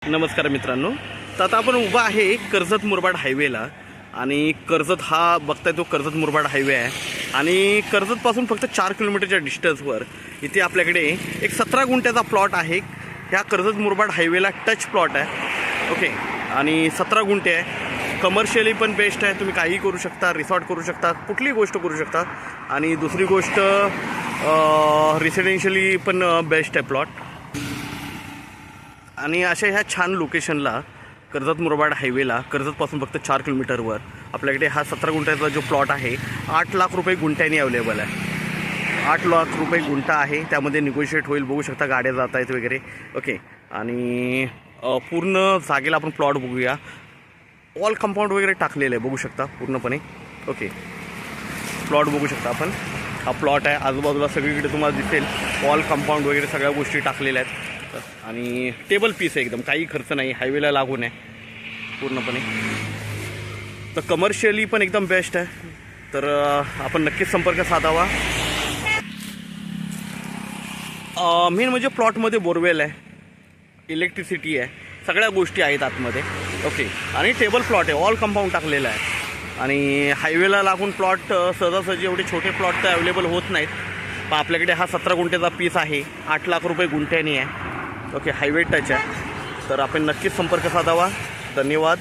नमस्कार मित्रांनो. तर आता आपण उभा आहे कर्जत मुरबाड हायवेला आणि कर्जत हा बघताय तो कर्जत मुरबाड हायवे आहे आणि कर्जतपासून फक्त 4 किलोमीटरच्या डिस्टन्सवर इथे आपल्याकडे एक 17 गुंठ्याचा प्लॉट आहे. ह्या कर्जत मुरबाड हायवेला टच प्लॉट आहे. ओके. आणि 17 गुंठे आहे. कमर्शियली पण बेस्ट आहे. तुम्ही काहीही करू शकता, रिसॉर्ट करू शकता, कुठलीही गोष्ट करू शकता. आणि दुसरी गोष्ट रेसिडेन्शियली पण बेस्ट आहे प्लॉट. आणि अशा ह्या छान लोकेशनला कर्जत मुरबाड हायवेला कर्जतपासून फक्त 4 किलोमीटरवर आपल्याकडे हा 17 गुंठ्याचा जो प्लॉट आहे 8 लाख रुपये गुंठ्याने अवेलेबल आहे. 8 लाख रुपये गुंठा आहे. त्यामध्ये निगोशिएट होईल. बघू शकता गाड्या जात आहेत वगैरे. ओके. आणि पूर्ण जागेला आपण प्लॉट बघूया. ऑल कंपाऊंड वगैरे टाकलेलं आहे बघू शकता पूर्णपणे. ओके. प्लॉट बघू शकता आपण. हा प्लॉट आहे. आजूबाजूला सगळीकडे तुम्हाला दिसेल ऑल कंपाऊंड वगैरे सगळ्या गोष्टी टाकलेल्या आहेत. आणि टेबल पीस आहे एकदम. काही खर्च नाही. हायवेला लागून आहे पूर्णपणे. तर कमर्शियली पण एकदम बेस्ट आहे. तर आपण नक्कीच संपर्क साधावा. मेन म्हणजे प्लॉटमध्ये बोरवेल आहे, इलेक्ट्रिसिटी आहे, सगळ्या गोष्टी आहेत आतमध्ये. ओके. आणि टेबल प्लॉट आहे. ऑल कंपाऊंड टाकलेलं आहे. आणि हायवेला लागून प्लॉट सहजासहजी एवढे छोटे प्लॉट तर अवेलेबल होत नाहीत. पण आपल्याकडे हा 17 गुंठ्याचा पीस आहे. 8 लाख रुपये गुंठ्याने आहे. ओके. हायवे टच आहे. तर आपण नक्कीच संपर्क साधावा. धन्यवाद.